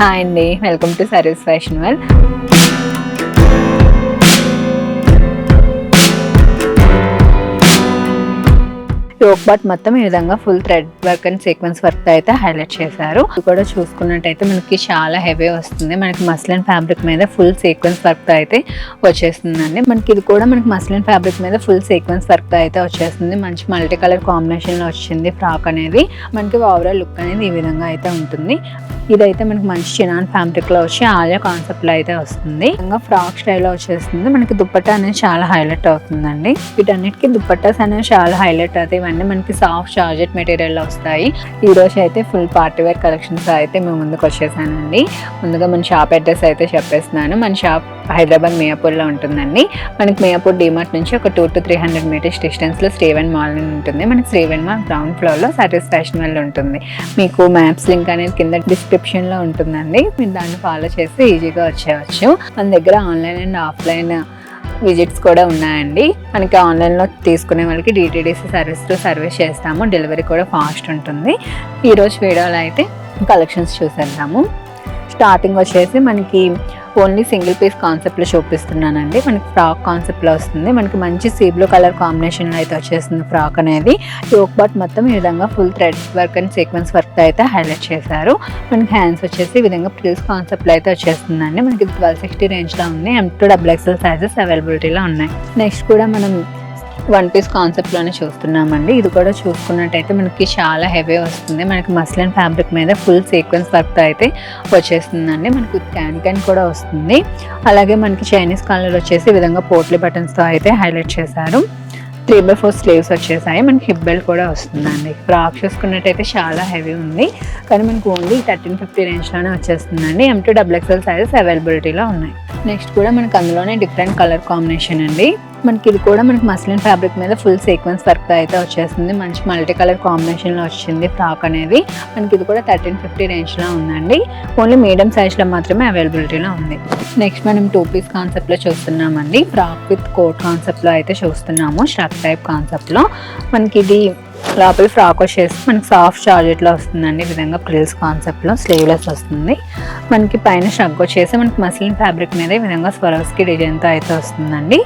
Hi అండి, welcome to service fashion world. Yoke part మొత్తం ఈ విధంగా full thread work and sequence work అయితే హైలైట్ చేశారు. ఇది కూడా చూసుకున్నట్టయితే మనకి చాలా హెవీ వస్తుంది. మనకి మస్లిన్ ఫ్యాబ్రిక్ మీద ఫుల్ సీక్వెన్స్ వర్క్ అయితే వచ్చేస్తుందండి. మనకి ఇది కూడా మనకి మస్లిన్ ఫ్యాబ్రిక్ మీద ఫుల్ సీక్వెన్స్ వర్క్ అయితే వచ్చేస్తుంది. మంచి మల్టీ కలర్ కాంబినేషన్ లో వచ్చింది ఫ్రాక్ అనేది. మనకి ఓవరాల్ లుక్ అనేది ఈ విధంగా అయితే ఉంటుంది. ఇదైతే మనకి మంచి చినాన్ ఫ్యాబ్రిక్ లో వచ్చి ఆలియా కాన్సెప్ట్ లో అయితే వస్తుంది. ఫ్రాక్ స్టైల్ లో వచ్చేస్తుంది. మనకి దుప్పట్టా అనేది చాలా హైలైట్ అవుతుందండి. వీటన్నిటికీ దుప్పట్టాస్ అనేవి చాలా హైలైట్ అవుతాయి. ఇవన్నీ మనకి సాఫ్ట్ జార్జెట్ మెటీరియల్ లో వస్తాయి. ఈ రోజు అయితే ఫుల్ పార్టీ వేర్ కలెక్షన్స్ అయితే మేము ముందుకు వచ్చేసానండి. ముందుగా మన షాప్ అడ్రస్ అయితే చెప్పేస్తున్నాను. మన షాప్ హైదరాబాద్ మియాపూర్ లో ఉంటుందండి. మనకి మియాపూర్ డిమార్ట్ నుంచి ఒక 200 to 300 మీటర్స్ డిస్టెన్స్ లో శ్రీవన్ మాల్ ఉంటుంది. మనకి శ్రీవన్ మాల్ గ్రౌండ్ ఫ్లోర్ లో సర్వీస్ ఫ్యాషన్ వరల్డ్ ఉంటుంది. మీకు మ్యాప్స్ లింక్ అనేది కింద డిస్క్రిప్షన్ లో ఉంటుందండి. మీరు దాన్ని ఫాలో చేసి ఈజీగా వచ్చేయచ్చు. మన దగ్గర ఆన్లైన్ అండ్ ఆఫ్లైన్ విజిట్స్ కూడా ఉన్నాయండి. మనకి ఆన్లైన్లో తీసుకునే వాళ్ళకి DTDC సర్వీస్ చేస్తాము. డెలివరీ కూడా ఫాస్ట్ ఉంటుంది. ఈరోజు వీడియోలో అయితే కలెక్షన్స్ చూసేద్దాము. స్టార్టింగ్ వచ్చేసి మనకి ఓన్లీ సింగిల్ పీస్ కాన్సెప్ట్లో చూపిస్తున్నానండి. మనకి ఫ్రాక్ కాన్సెప్ట్లో వస్తుంది. మనకి మంచి సీ బ్లూ కలర్ కాంబినేషన్లో అయితే వచ్చేస్తుంది ఫ్రాక్ అనేది. యోక్ పార్ట్ మొత్తం ఈ విధంగా full thread work and sequence work అయితే హైలైట్ చేశారు. మనకి హ్యాండ్స్ వచ్చేసి ఈ విధంగా ప్రిల్స్ కాన్సెప్ట్లో అయితే వచ్చేస్తుందండి. మనకి 1260 రేంజ్లో ఉంది. M2XXL సైజెస్ అవైలబిలిటీలో ఉన్నాయి. నెక్స్ట్ కూడా మనం వన్ పీస్ కాన్సెప్ట్లోనే చూస్తున్నామండి. ఇది కూడా చూసుకున్నట్టయితే మనకి చాలా హెవీ వస్తుంది. మనకి మస్లిన్ ఫ్యాబ్రిక్ మీద ఫుల్ సీక్వెన్స్ వర్క్ అయితే వచ్చేస్తుందండి. మనకి క్యాన్ కూడా వస్తుంది. అలాగే మనకి చైనీస్ కలర్ వచ్చేసి ఈ విధంగా పోట్లీ బటన్స్తో అయితే హైలైట్ చేశారు. 3/4 స్లీవ్స్ వచ్చేసాయి. మనకి హిప్ బెల్ట్ కూడా వస్తుందండి. ఫ్రాక్ చూసుకున్నట్టయితే చాలా హెవీ ఉంది. కానీ మనకి ఓన్లీ 1350 రేంజ్లోనే వచ్చేస్తుందండి. M2XXL సైజెస్ అవైలబిలిటీలో ఉన్నాయి. నెక్స్ట్ కూడా మనకి అందులోనే డిఫరెంట్ కలర్ కాంబినేషన్ అండి. మనకి ఇది కూడా మనకి మస్లిన్ ఫ్యాబ్రిక్ మీద ఫుల్ సీక్వెన్స్ వర్క్ అయితే వచ్చేస్తుంది. మంచి మల్టీ కలర్ కాంబినేషన్లో వచ్చింది ఫ్రాక్ అనేది. మనకి ఇది కూడా 1350 రేంజ్లో ఉందండి. ఓన్లీ మీడియం సైజ్లో మాత్రమే అవైలబిలిటీలో ఉంది. నెక్స్ట్ మనం 2 పీస్ కాన్సెప్ట్లో చూస్తున్నామండి. ఫ్రాక్ విత్ కోట్ కాన్సెప్ట్లో అయితే చూస్తున్నాము. షర్ట్ టైప్ కాన్సెప్ట్లో మనకి ఇది లోపల ఫ్రాక్ వచ్చేసి మనకి సాఫ్ట్ జార్జెట్లో వస్తుందండి. ఈ విధంగా ప్రిల్స్ కాన్సెప్ట్లో స్లీవ్లెస్ వస్తుంది. మనకి పైన షగ్ వచ్చేసి మనకి మస్లిన్ ఫ్యాబ్రిక్ మీద ఈ విధంగా స్వరోస్కి డిజైన్తో అయితే వస్తుందండి.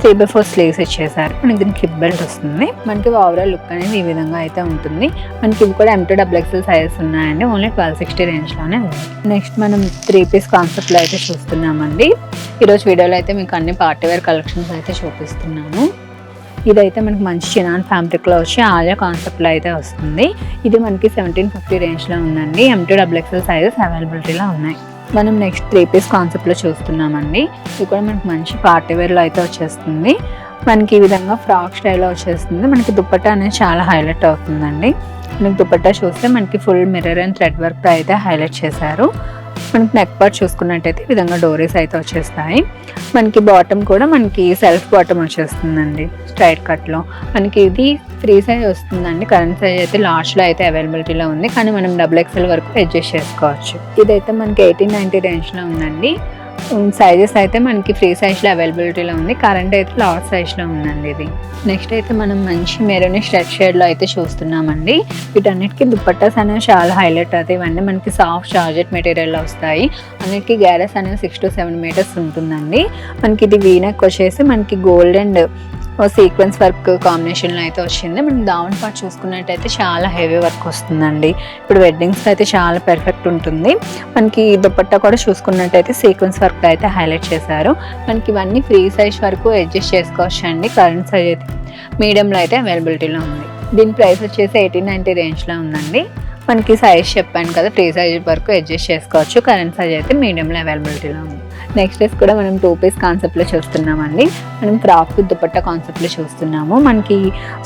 3/4 స్లీవ్స్ ఇచ్చేసారు. మనకి దీనికి హిప్ బెల్ట్ వస్తుంది. మనకి ఓవరాల్ లుక్ అనేది ఈ విధంగా అయితే ఉంటుంది. మనకి ఇవి కూడా M2XXL సైజెస్ ఉన్నాయండి. ఓన్లీ 1260 రేంజ్లోనే ఉంది. నెక్స్ట్ మనం 3 పీస్ కాన్సెప్ట్లో అయితే చూస్తున్నామండి. ఈరోజు వీడియోలో అయితే మీకు అన్ని పార్టీ వేర్ కలెక్షన్స్ అయితే చూపిస్తున్నాము. ఇదైతే మనకి మంచి చినాన్ ఫ్యాబ్రిక్లో వచ్చి ఆలియా కాన్సెప్ట్లో అయితే వస్తుంది. ఇది మనకి 1750 రేంజ్లో ఉందండి. M2XXL సైజెస్ అవైలబిలిటీలో ఉన్నాయి. మనం నెక్స్ట్ 3 పీస్ కాన్సెప్ట్లో చూస్తున్నామండి. ఇది కూడా మనకి మంచి పార్టీ వేర్లో అయితే వచ్చేస్తుంది. మనకి ఈ విధంగా ఫ్రాక్ స్టైల్లో వచ్చేస్తుంది. మనకి దుప్పట్టా అనేది చాలా హైలైట్ అవుతుందండి. మనకి దుప్పట్టా చూస్తే మనకి ఫుల్ మిర్రర్ అండ్ థ్రెడ్ వర్క్తో అయితే హైలైట్ చేశారు. మనకి నెక్ పార్ట్ చూసుకున్నట్టయితే ఈ విధంగా డోరీస్ అయితే వచ్చేస్తాయి. మనకి బాటమ్ కూడా మనకి సెల్ఫ్ బాటమ్ వచ్చేస్తుందండి స్ట్రైట్ కట్లో. మనకి ఇది ఫ్రీ సైజ్ వస్తుందండి. కరెంట్ సైజ్ అయితే లాస్ట్లో అయితే అవైలబిలిటీలో ఉంది. కానీ మనం XXL వరకు అడ్జస్ట్ చేసుకోవచ్చు. ఇదైతే మనకి 1890 రేంజ్లో ఉందండి. సైజెస్ అయితే మనకి ఫ్రీ సైజ్లో అవైలబిలిటీలో ఉంది. కరెంట్ అయితే లార్జ్ సైజ్లో ఉందండి ఇది. నెక్స్ట్ అయితే మనం మంచి మెరూనిష్ రెడ్ షేడ్లో అయితే చూస్తున్నామండి. వీటన్నిటికీ దుప్పట్టాస్ అనేవి చాలా హైలైట్ అవుతాయి. ఇవన్నీ మనకి సాఫ్ట్ జార్జెట్ మెటీరియల్లో వస్తాయి. అన్నిటికీ గ్యారెస్ అనేవి 6 to 7 మీటర్స్ ఉంటుందండి. మనకి ఇది వీనెక్ వచ్చేసి మనకి గోల్డ్ అండ్ సీక్వెన్స్ వర్క్ కాంబినేషన్లో అయితే వచ్చింది. మనం దావన్ పార్ట్ చూసుకున్నట్టయితే చాలా హెవీ వర్క్ వస్తుందండి. ఇప్పుడు వెడ్డింగ్స్కి అయితే చాలా పర్ఫెక్ట్ ఉంటుంది. మనకి దుపట్టా కూడా చూసుకున్నట్టయితే సీక్వెన్స్ వర్క్ అయితే హైలైట్ చేశారు. మనకి ఇవన్నీ ఫ్రీ సైజ్ వరకు అడ్జస్ట్ చేసుకోవచ్చు అండి. కరెంట్ సైజ్ అయితే మీడియంలో అయితే అవైలబిలిటీలో ఉంది. దీని ప్రైస్ వచ్చేసి 1890 రేంజ్లో ఉందండి. మనకి సైజ్ చెప్పాను కదా, ఫ్రీ సైజ్ వరకు అడ్జస్ట్ చేసుకోవచ్చు. కరెంట్ సైజ్ అయితే మీడియంలో అవైలబిలిటీలో ఉంది. నెక్స్ట్ డ్రెస్ కూడా మనం 2 పీస్ కాన్సెప్ట్లో చూస్తున్నామండి. మనం ఫ్రాక్ విత్ దుపట్టా కాన్సెప్ట్లో చూస్తున్నాము. మనకి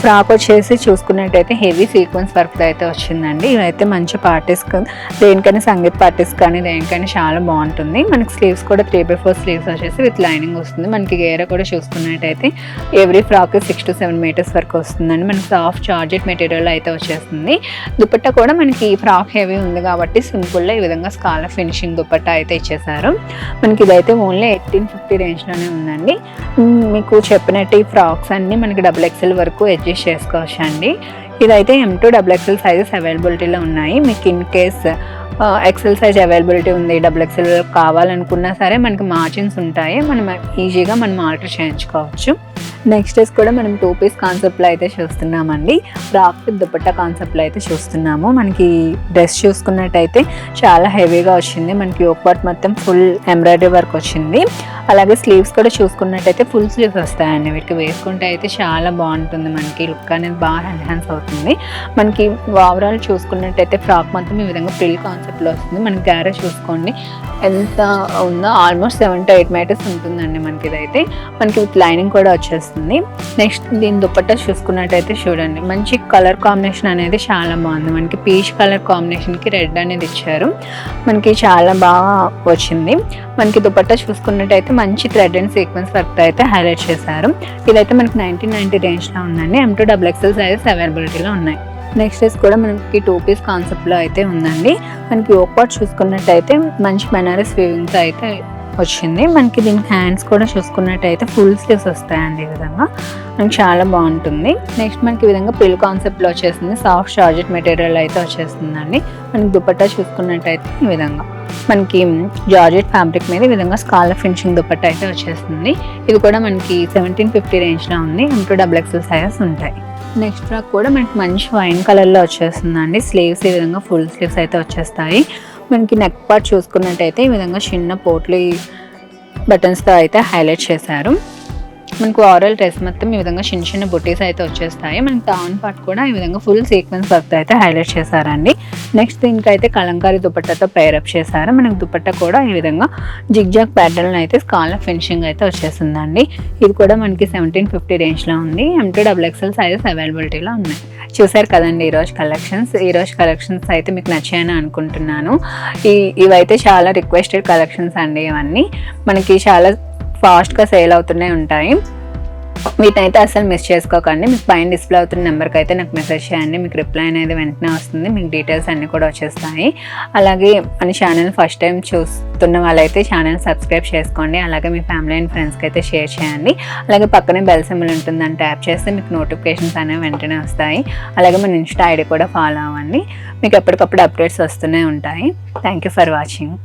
ఫ్రాక్ వచ్చేసి చూసుకున్నట్టయితే హెవీ సీక్వెన్స్ వర్క్ అయితే వచ్చిందండి. ఇవైతే మంచి పార్టీస్ దేనికైనా సంగీత్ పార్టీస్ కానీ దేనికైనా చాలా బాగుంటుంది. మనకి స్లీవ్స్ కూడా 3/4 స్లీవ్స్ వచ్చేసి విత్ లైనింగ్ వస్తుంది. మనకి గేర కూడా చూసుకున్నట్టయితే ఎవ్రీ ఫ్రాక్ 6 to 7 మీటర్స్ వరకు వస్తుందండి. మనకి సాఫ్ట్ జార్జెట్ మెటీరియల్ అయితే వచ్చేస్తుంది. దుపట్టా కూడా మనకి ఫ్రాక్ హెవీ ఉంది కాబట్టి సింపుల్గా ఈ విధంగా స్కాలర్ ఫినిషింగ్ దుపట్టా అయితే ఇచ్చేసారు. మనకి ఇదైతే ఓన్లీ 1850 రేంజ్లోనే ఉందండి. మీకు చెప్పినట్టు ఈ ఫ్రాక్స్ అన్నీ మనకి XXL వరకు అడ్జస్ట్ చేసుకోవచ్చు అండి. ఇదైతే M2XXL సైజెస్ అవైలబిలిటీలో ఉన్నాయి. మీకు in case XL size availability ఉంది, డబుల్ ఎక్సెల్ కావాలనుకున్నా సరే మనకి మార్జిన్స్ ఉంటాయి, మనం ఈజీగా మనం ఆల్టర్ చేయించుకోవచ్చు. నెక్స్ట్ డేస్ కూడా మనం 2 పీస్ కాన్సెప్ట్లో అయితే చూస్తున్నామండి. ఫ్రాక్ విత్ దుపట్టా కాన్సెప్ట్లో అయితే చూస్తున్నాము. మనకి డ్రెస్ చూసుకున్నట్టయితే చాలా హెవీగా వచ్చింది. మనకి యోక్ పార్ట్ మొత్తం ఫుల్ ఎంబ్రాయిడరీ వర్క్ వచ్చింది. అలాగే స్లీవ్స్ కూడా చూసుకున్నట్టయితే ఫుల్ స్లీవ్స్ వస్తాయండి. వీటికి వేసుకుంటే అయితే చాలా బాగుంటుంది, మనకి లుక్ అనేది బాగా ఎన్హాన్స్ అవుతుంది. మనకి ఓవరాల్ చూసుకున్నట్టయితే ఫ్రాక్ మొత్తం ఈ విధంగా ఫ్రిల్ కాన్సెప్ట్లో వస్తుంది. మనకి గ్యారేజ్ చూసుకోండి ఎంత ఉందో, ఆల్మోస్ట్ 7 to 8 మీటర్స్ ఉంటుందండి మనకి ఇదైతే. మనకి విత్ లైనింగ్ కూడా వచ్చేస్తుంది. నెక్స్ట్ దీని దుపట్టా చూసుకున్నట్టయితే చూడండి, మంచి కలర్ కాంబినేషన్ అనేది చాలా బాగుంది. మనకి పీచ్ కలర్ కాంబినేషన్కి రెడ్ అనేది ఇచ్చారు, మనకి చాలా బాగా వచ్చింది. మనకి దుపట్టా చూసుకున్నట్టయితే మంచి థ్రెడ్ అండ్ సీక్వెన్స్ వర్క్ అయితే హైలైట్ చేశారు. ఇదైతే మనకి 1990 రేంజ్లో ఉందండి. M2XXL సైజెస్ అవైలబిలిటీలో ఉన్నాయి. నెక్స్ట్ డేస్ కూడా మనకి 2 పీస్ కాన్సెప్ట్లో అయితే ఉందండి. మనకి యోక్ పార్ట్ చూసుకున్నట్టయితే మంచి బెనారస్ వీవింగ్తో అయితే వచ్చింది. మనకి దీనికి హ్యాండ్స్ కూడా చూసుకున్నట్టయితే ఫుల్ స్లీవ్స్ వస్తాయండి. ఈ విధంగా మనకి చాలా బాగుంటుంది. నెక్స్ట్ మనకి ఈ విధంగా పిల్ కాన్సెప్ట్లో వచ్చేసింది. సాఫ్ట్ జార్జెట్ మెటీరియల్ అయితే వచ్చేస్తుందండి. మనకి దుపట్టా చూసుకున్నట్టయితే ఈ విధంగా మనకి జార్జెట్ ఫ్యాబ్రిక్ మీద ఈ విధంగా స్కాలర్ ఫినిషింగ్ దుపట్టా అయితే వచ్చేస్తుంది. ఇది కూడా మనకి 1750 రేంజ్లో ఉంది. M2XXL సైజెస్ ఉంటాయి. నెక్స్ట్ ఫ్రాక్ కూడా మనకి మంచి వైన్ కలర్లో వచ్చేస్తుందండి. స్లీవ్స్ ఈ విధంగా ఫుల్ స్లీవ్స్ అయితే వచ్చేస్తాయి. మనకి నెక్ పార్ట్ చూసుకున్నట్టయితే ఈ విధంగా చిన్న పోట్లీ బటన్స్తో అయితే హైలైట్ చేశారు. మనకు ఓవరాల్ డ్రెస్ మొత్తం ఈ విధంగా చిన్న చిన్న బుట్టీస్ అయితే వచ్చేస్తాయి. మనకి టాన్ పార్ట్ కూడా ఈ విధంగా ఫుల్ సీక్వెన్స్ వర్క్ అయితే హైలైట్ చేశారండి. నెక్స్ట్ దీనికైతే కలంకారీ దుపట్టాతో పేరప్ చేశారు. మనకి దుపట్టా కూడా ఈ విధంగా జిగ్జాగ్ ప్యాటర్న్ అయితే స్కాలర్ ఫినిషింగ్ అయితే వచ్చేసిందండి. ఇది కూడా మనకి 1750 రేంజ్లో ఉంది. M2XXL సైజెస్ అవైలబిలిటీలో ఉన్నాయి. చూసారు కదండి ఈరోజు కలెక్షన్స్ అయితే మీకు నచ్చాయని అనుకుంటున్నాను. ఇవైతే చాలా రిక్వెస్టెడ్ కలెక్షన్స్ అండి. ఇవన్నీ మనకి చాలా ఫాస్ట్గా సేల్ అవుతూనే ఉంటాయి. వీటైతే అసలు మిస్ చేసుకోకండి. మీకు పైన డిస్ప్లే అవుతున్న నెంబర్కి అయితే నాకు మెసేజ్ చేయండి, మీకు రిప్లై అనేది వెంటనే వస్తుంది. మీకు డీటెయిల్స్ అన్నీ కూడా వచ్చేస్తాయి. అలాగే మన ఛానల్ ఫస్ట్ టైం చూస్తున్న వాళ్ళైతే ఛానల్ సబ్స్క్రైబ్ చేసుకోండి. అలాగే మీ ఫ్యామిలీ అండ్ ఫ్రెండ్స్కి అయితే షేర్ చేయండి. అలాగే పక్కనే బెల్ సింబల్ ఉంటుందని ట్యాప్ చేస్తే మీకు నోటిఫికేషన్స్ అనేవి వెంటనే వస్తాయి. అలాగే మన ఇన్స్టా ఐడి కూడా ఫాలో అవ్వండి, మీకు ఎప్పటికప్పుడు అప్డేట్స్ వస్తూనే ఉంటాయి. Thank you for watching.